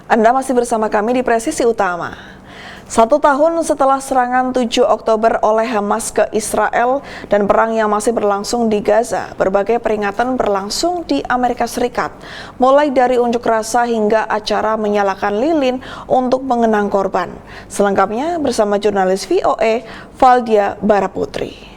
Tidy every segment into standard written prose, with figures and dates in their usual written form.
Anda masih bersama kami di Presisi Utama. 1 tahun setelah serangan 7 Oktober oleh Hamas ke Israel dan perang yang masih berlangsung di Gaza, berbagai peringatan berlangsung di Amerika Serikat, mulai dari unjuk rasa hingga acara menyalakan lilin untuk mengenang korban. Selengkapnya bersama jurnalis VOA, Valdia Baraputri.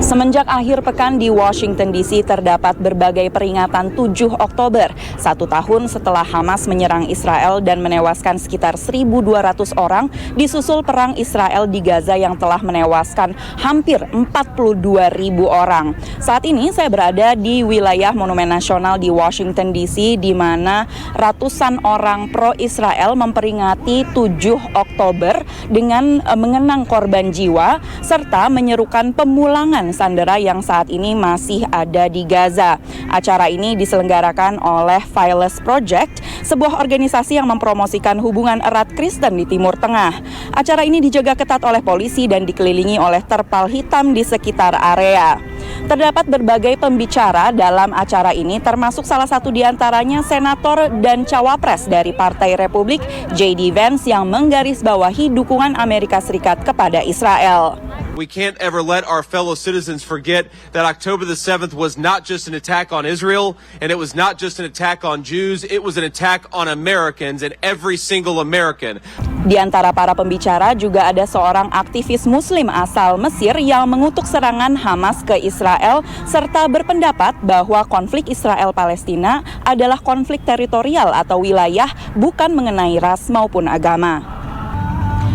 Semenjak akhir pekan di Washington DC terdapat berbagai peringatan 7 Oktober, 1 tahun setelah Hamas menyerang Israel dan menewaskan sekitar 1.200 orang, disusul perang Israel di Gaza yang telah menewaskan hampir 42.000 orang. Saat ini saya berada di wilayah Monumen Nasional di Washington DC, di mana ratusan orang pro-Israel memperingati 7 Oktober dengan mengenang korban jiwa serta menyerukan pemulangan sandera yang saat ini masih ada di Gaza. Acara ini diselenggarakan oleh Fearless Project, sebuah organisasi yang mempromosikan hubungan erat Kristen di Timur Tengah. Acara ini dijaga ketat oleh polisi dan dikelilingi oleh terpal hitam di sekitar area. Terdapat berbagai pembicara dalam acara ini, termasuk salah satu diantaranya senator dan cawapres dari Partai Republik, J.D. Vance, yang menggarisbawahi dukungan Amerika Serikat kepada Israel. We can't ever let our fellow citizens forget that October the 7th was not just an attack on Israel, and it was not just an attack on Jews, it was an attack on Americans and every single American. Di antara para pembicara juga ada seorang aktivis Muslim asal Mesir yang mengutuk serangan Hamas ke Israel serta berpendapat bahwa konflik Israel-Palestina adalah konflik teritorial atau wilayah, bukan mengenai ras maupun agama.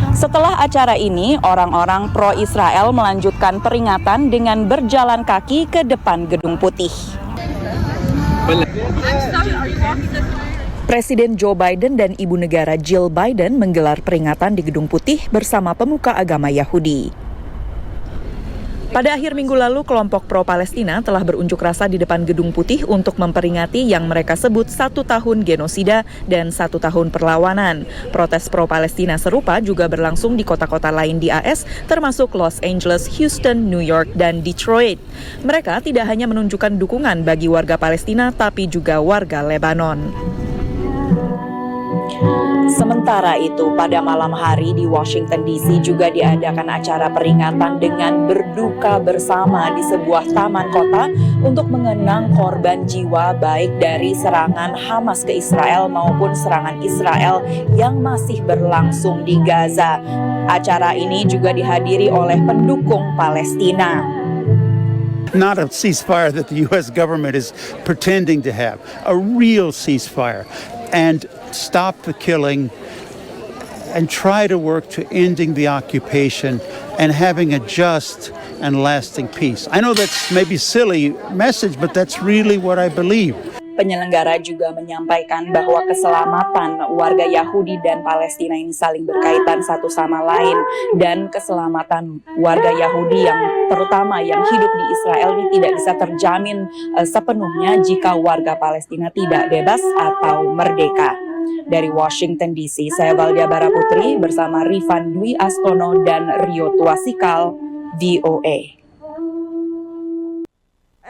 Setelah acara ini, orang-orang pro-Israel melanjutkan peringatan dengan berjalan kaki ke depan Gedung Putih. Presiden Joe Biden dan Ibu Negara Jill Biden menggelar peringatan di Gedung Putih bersama pemuka agama Yahudi. Pada akhir minggu lalu, kelompok pro-Palestina telah berunjuk rasa di depan Gedung Putih untuk memperingati yang mereka sebut 1 tahun genosida dan 1 tahun perlawanan. Protes pro-Palestina serupa juga berlangsung di kota-kota lain di AS, termasuk Los Angeles, Houston, New York, dan Detroit. Mereka tidak hanya menunjukkan dukungan bagi warga Palestina, tapi juga warga Lebanon. Sementara itu, pada malam hari di Washington DC juga diadakan acara peringatan dengan berduka bersama di sebuah taman kota untuk mengenang korban jiwa baik dari serangan Hamas ke Israel maupun serangan Israel yang masih berlangsung di Gaza. Acara ini juga dihadiri oleh pendukung Palestina. Not a ceasefire that the U.S. government is pretending to have, a real ceasefire, and stop the killing and try to work to ending the occupation and having a just and lasting peace. I know that's maybe a silly message, but that's really what I believe. Penyelenggara juga menyampaikan bahwa keselamatan warga Yahudi dan Palestina ini saling berkaitan satu sama lain, dan keselamatan warga Yahudi yang terutama yang hidup di Israel ini tidak bisa terjamin sepenuhnya jika warga Palestina tidak bebas atau merdeka. Dari Washington DC, saya Valdia Baraputri bersama Rifan Dwi Astono dan Rio Tuasikal, VOA.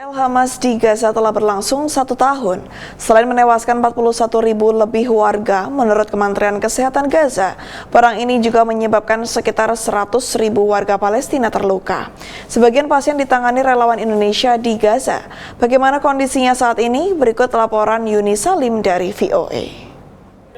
Hamas di Gaza telah berlangsung 1 tahun. Selain menewaskan 41.000 lebih warga, menurut Kementerian Kesehatan Gaza, perang ini juga menyebabkan sekitar 100.000 warga Palestina terluka. Sebagian pasien ditangani relawan Indonesia di Gaza. Bagaimana kondisinya saat ini? Berikut laporan Yuni Salim dari VOA.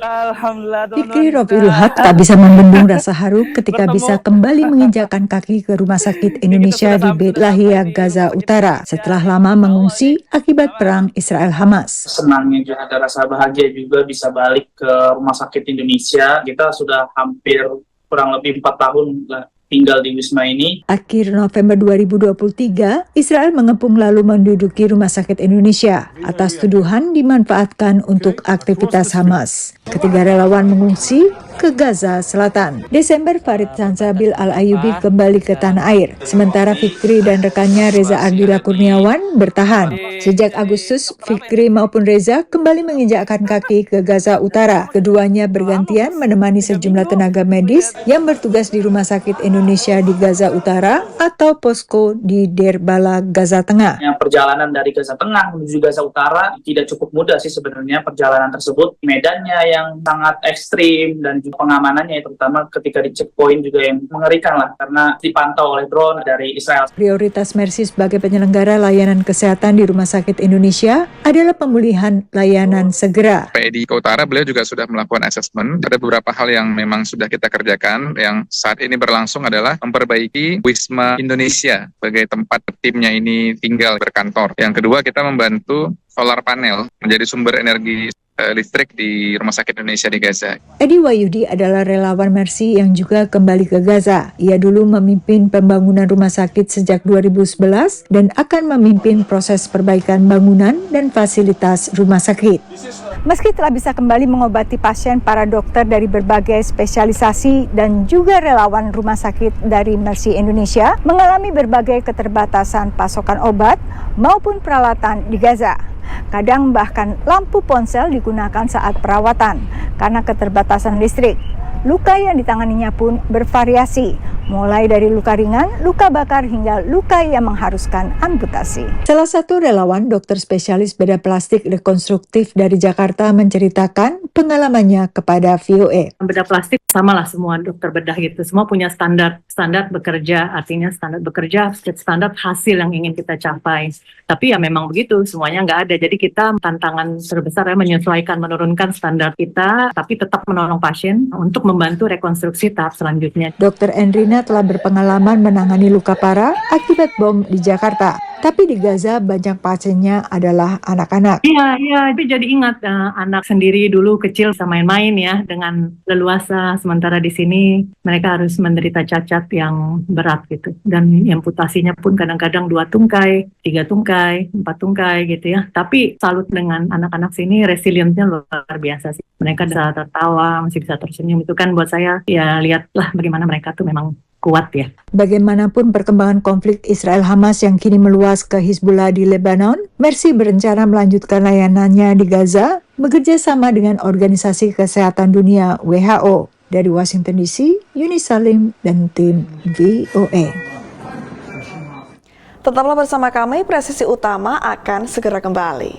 Fikri Rofiul Haq tak bisa membendung rasa haru ketika bisa kembali menginjakkan kaki ke Rumah Sakit Indonesia di Beit Lahia, Gaza Utara setelah lama mengungsi akibat perang Israel-Hamas. Senangnya juga ada rasa bahagia juga bisa balik ke Rumah Sakit Indonesia. Kita sudah hampir kurang lebih 4 tahun tinggal di Wisma ini. Akhir November 2023, Israel mengepung lalu menduduki Rumah Sakit Indonesia atas tuduhan dimanfaatkan untuk aktivitas Hamas. Ketiga relawan mengungsi ke Gaza Selatan. Desember, Farid Sansabil Al-Ayubi kembali ke tanah air, sementara Fikri dan rekannya Reza Ardila Kurniawan bertahan. Sejak Agustus, Fikri maupun Reza kembali menginjakkan kaki ke Gaza Utara. Keduanya bergantian menemani sejumlah tenaga medis yang bertugas di Rumah Sakit Indonesia di Gaza Utara atau posko di Deir Bala, Gaza Tengah. Yang perjalanan dari Gaza Tengah menuju Gaza Utara tidak cukup mudah sih sebenarnya perjalanan tersebut. Medannya yang sangat ekstrim dan juga pengamanannya, terutama ketika di checkpoint juga yang mengerikan lah karena dipantau oleh drone dari Israel. Prioritas Mercy sebagai penyelenggara layanan kesehatan di Rumah Sakit Indonesia adalah pemulihan layanan segera. PEDI ke Utara, beliau juga sudah melakukan assessment. Ada beberapa hal yang memang sudah kita kerjakan. Yang saat ini berlangsung adalah memperbaiki Wisma Indonesia sebagai tempat timnya ini tinggal berkantor. Yang kedua, kita membantu solar panel menjadi sumber energi listrik di Rumah Sakit Indonesia di Gaza. Edi Wahyudi adalah relawan Mercy yang juga kembali ke Gaza. Ia dulu memimpin pembangunan rumah sakit sejak 2011 dan akan memimpin proses perbaikan bangunan dan fasilitas rumah sakit. Meski telah bisa kembali mengobati pasien, para dokter dari berbagai spesialisasi dan juga relawan rumah sakit dari Mercy Indonesia mengalami berbagai keterbatasan pasokan obat maupun peralatan di Gaza. Kadang bahkan lampu ponsel digunakan saat perawatan karena keterbatasan listrik. Luka yang ditanganinya pun bervariasi, mulai dari luka ringan, luka bakar, hingga luka yang mengharuskan amputasi. Salah satu relawan dokter spesialis bedah plastik rekonstruktif dari Jakarta menceritakan pengalamannya kepada VOA. Bedah plastik samalah semua dokter bedah gitu, semua punya standar bekerja, artinya standar hasil yang ingin kita capai. Tapi ya memang begitu, semuanya nggak ada. Jadi kita tantangan terbesar ya menyesuaikan, menurunkan standar kita, tapi tetap menolong pasien untuk membantu rekonstruksi tahap selanjutnya. Dr. Endrina telah berpengalaman menangani luka parah akibat bom di Jakarta. Tapi di Gaza banyak pasiennya adalah anak-anak. Iya, tapi jadi ingat anak sendiri dulu kecil bisa main-main ya dengan leluasa. Sementara di sini mereka harus menderita cacat yang berat gitu. Dan amputasinya pun kadang-kadang 2 tungkai, 3 tungkai, 4 tungkai gitu ya. Tapi salut dengan anak-anak sini, resilientnya luar biasa sih. Mereka bisa tertawa, masih bisa tersenyum. Itu kan buat saya ya lihatlah bagaimana mereka tuh memang kuat ya. Bagaimanapun perkembangan konflik Israel-Hamas yang kini meluas ke Hizbullah di Lebanon, Mercy berencana melanjutkan layanannya di Gaza bekerja sama dengan Organisasi Kesehatan Dunia WHO. Dari Washington DC, Yuni Salim dan tim VOA. Tetaplah bersama kami, Presisi Utama akan segera kembali.